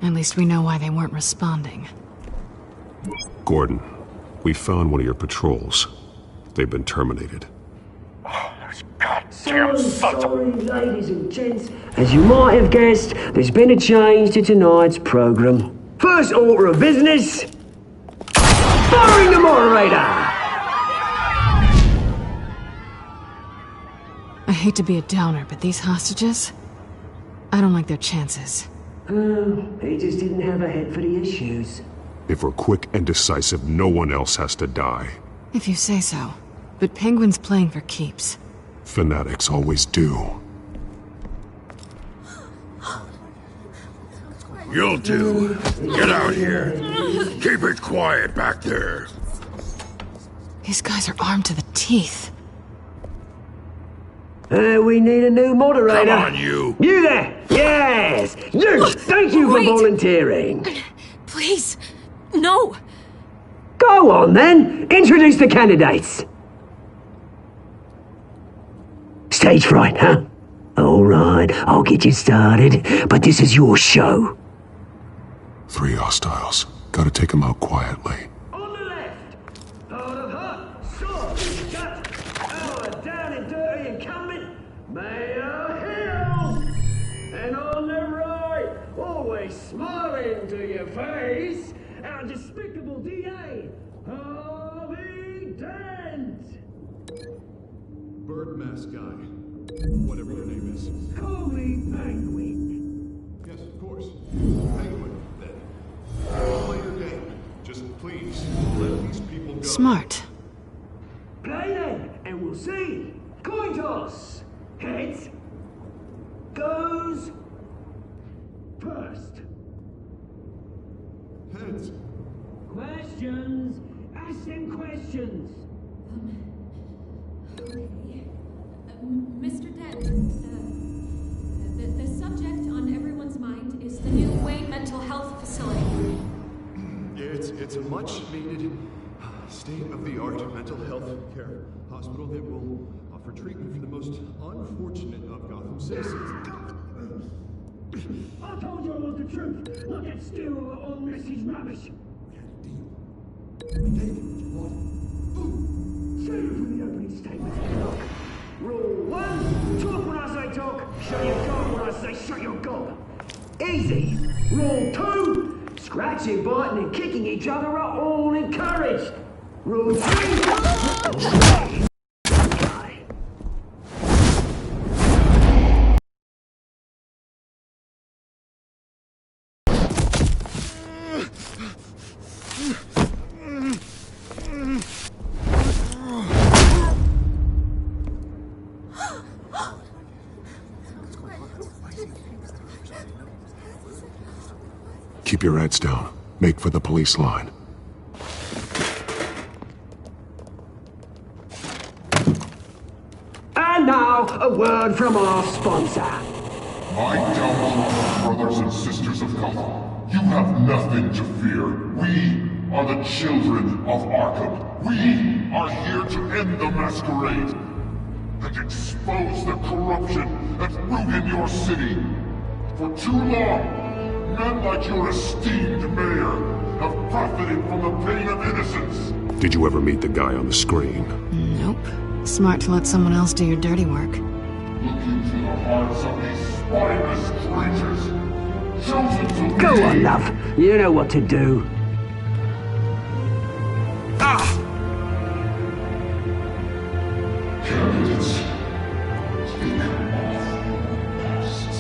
At least we know why they weren't responding. Gordon, we found one of your patrols. They've been terminated. So sorry, ladies and gents. As you might have guessed, there's been a change to tonight's program. First order of business, firing the moderator! I hate to be a downer, but these hostages, I don't like their chances. He just didn't have a head for the issues. If we're quick and decisive, no one else has to die. If you say so. But Penguin's playing for keeps. Fanatics always do. You'll do. Get out here. Keep it quiet back there. These guys are armed to the teeth. We need a new moderator. Come on, you! You there! Yes! You! Thank you for volunteering. Please, no! Go on, then. Introduce the candidates. Stage fright, huh? All right, I'll get you started, but this is your show. 3 hostiles. Gotta take them out quietly. On the left, hard of heart, sword in gut, our down and dirty incumbent, Mayor Hill. And on the right, always smiling to your face, our despicable DA, Harvey Dent. Bird mask guy. Whatever your name is. Call me Penguin. Yes, of course. Penguin, then. Play your game. Just please, let these people go. Smart. Play then, and we'll see. Coin toss. Heads. Goes. First. Heads. Questions. Ask them questions. Mr. Dent, the subject on everyone's mind is the new Wayne Mental Health Facility. It's a much-needed, state-of-the-art mental health care hospital that will offer treatment for the most unfortunate of Gotham citizens. I told you I was the truth. Look at still on message rubbish. Say it from the opening statement. Rule 1, talk when I say talk, shut your gob when I say shut your gob. Easy. Rule 2, scratching, biting and kicking each other are all encouraged. Rule 3, Keep your heads down. Make for the police line. And now, a word from our sponsor. I doubt you, brothers and sisters of Gotham. You have nothing to fear. We are the children of Arkham. We are here to end the masquerade and expose the corruption that ruined your city. For too long, men like your esteemed mayor have profited from the pain of innocence. Did you ever meet the guy on the screen? Nope. Smart to let someone else do your dirty work. Look into the hearts of these spineless creatures, chosen to Go lead. on, love. You know what to do. Candidates, take off masks.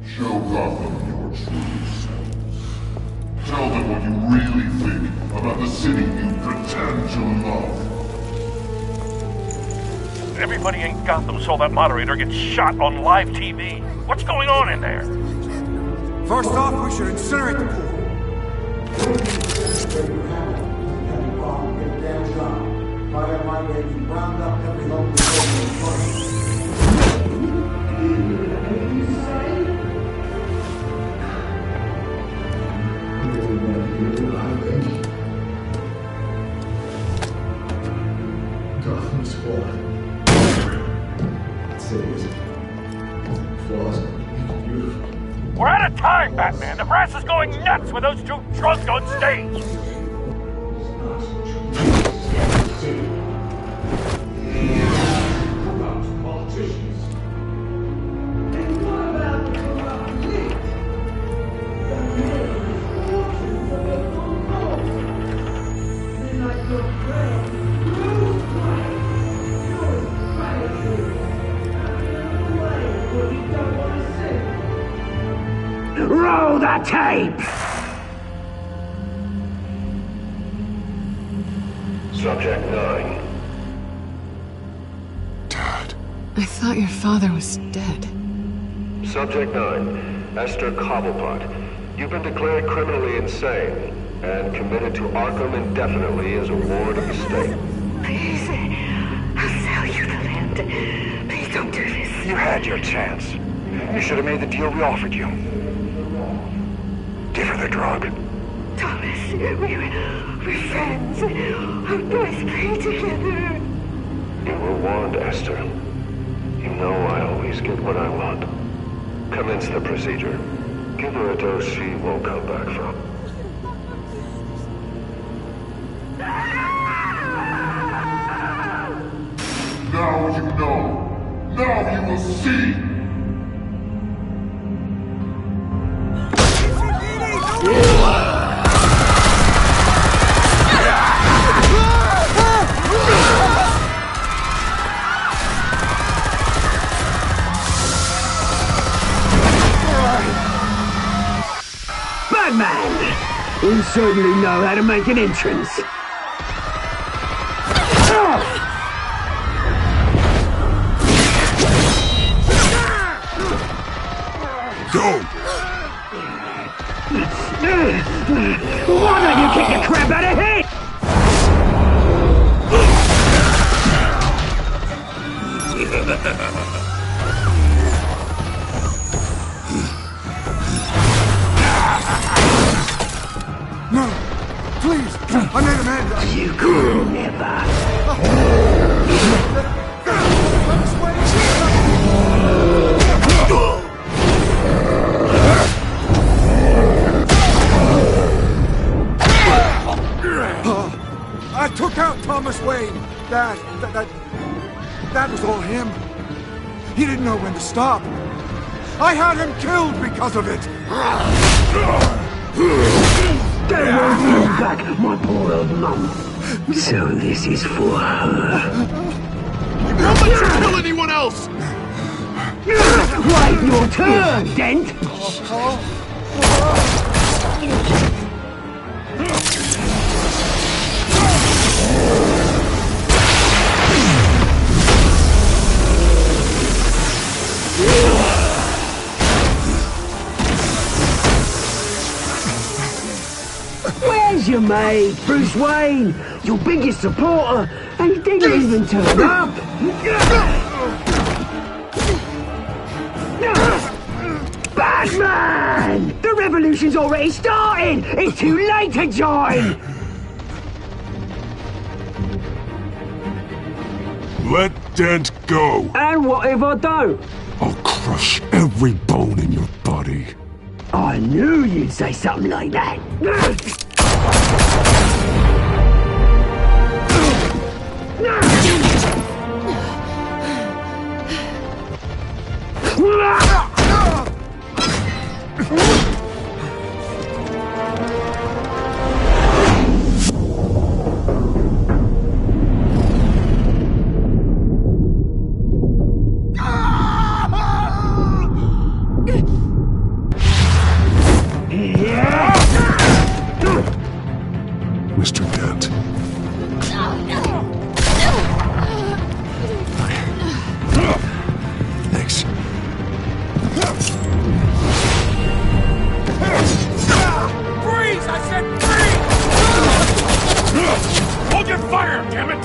Show Gotham your true selves. Tell them what you really think about the city you pretend to love. Everybody in Gotham saw that moderator get shot on live TV. What's going on in there? First off, we should incinerate the pool. Gotham's full. Cities. Flaws. Beautiful. We're out of time, Batman. The brass is going nuts with those two drunks on stage. Roll the tape! Subject 9. I thought your father was dead. Subject 9. Esther Cobblepot. You've been declared criminally insane. and committed to Arkham indefinitely as a ward of the state. Please, I'll sell you the land. Please don't do this. You had your chance. You should have made the deal we offered you. Give her the drug. Thomas, we're friends. Our boys play together. You were warned, Esther. You know I always get what I want. Commence the procedure. Give her a dose she won't come back from. Now you know. Now you will see. Batman! You certainly know how to make an entrance. Go! Why don't you kick the crap out of him? No! Please! I made Amanda! You could never. I took out Thomas Wayne. That was all him. He didn't know when to stop. I had him killed because of it. They won't bring back my poor old mum. So this is for her. Don't let you kill anyone else! Wait your turn, Dent! Where's your mate, Bruce Wayne? Your biggest supporter, and he didn't even turn up! Batman! The revolution's already started! It's too late to join! Let Dent go! And what if I don't? I'll crush every bone in your body. I knew you'd say something like that. Mr. Dent. Thanks. Freeze! I said freeze! Hold your fire, damn it!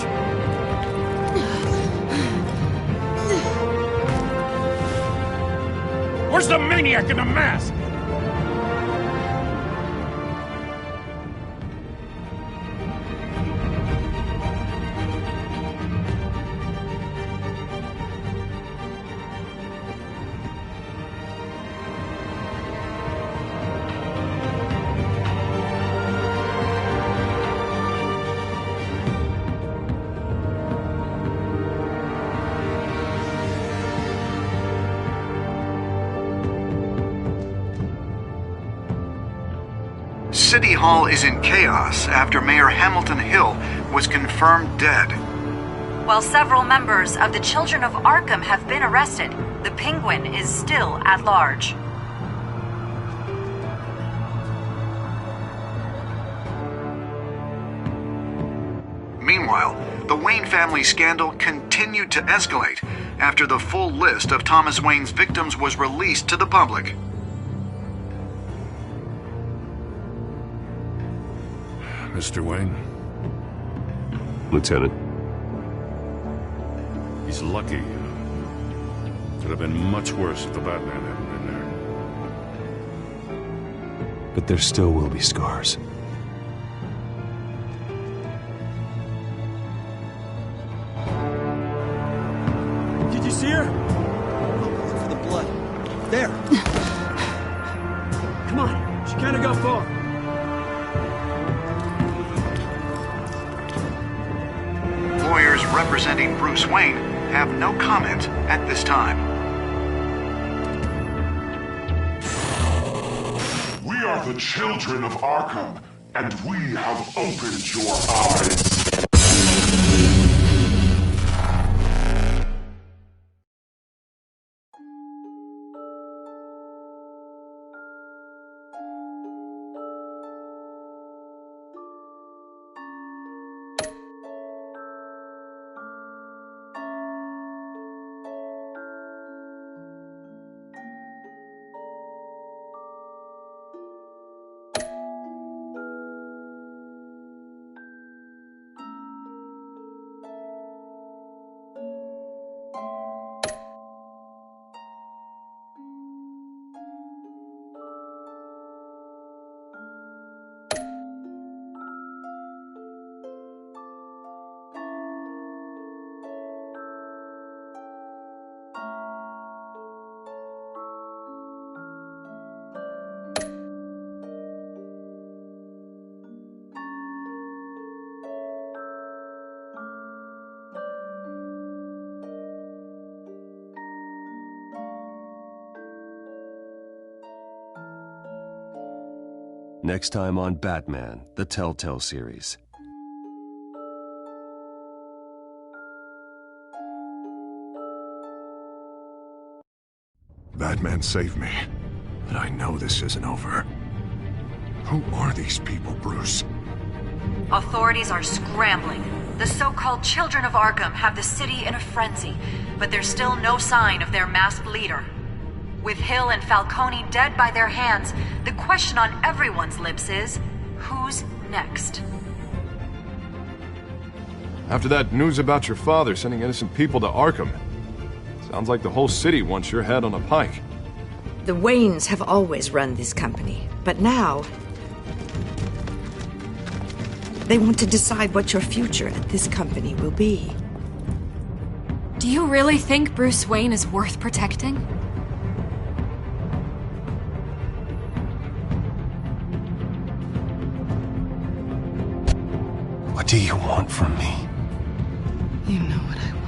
Where's the maniac in the mask? City Hall is in chaos after Mayor Hamilton Hill was confirmed dead. While several members of the Children of Arkham have been arrested, the Penguin is still at large. Meanwhile, the Wayne family scandal continued to escalate after the full list of Thomas Wayne's victims was released to the public. Mr. Wayne? Lieutenant. He's lucky. Could have been much worse if the Batman hadn't been there. But there still will be scars. Did you see her? Look for the blood. There. Come on. She can't go far. Lawyers representing Bruce Wayne have no comment at this time. We are the children of Arkham, and we have opened your eyes. Next time on Batman, the Telltale series. Batman saved me, but I know this isn't over. Who are these people, Bruce? Authorities are scrambling. The so-called Children of Arkham have the city in a frenzy, but there's still no sign of their masked leader. With Hill and Falcone dead by their hands, the question on everyone's lips is, who's next? After that news about your father sending innocent people to Arkham, sounds like the whole city wants your head on a pike. The Waynes have always run this company, but now they want to decide what your future at this company will be. Do you really think Bruce Wayne is worth protecting? What do you want from me? You know what I want.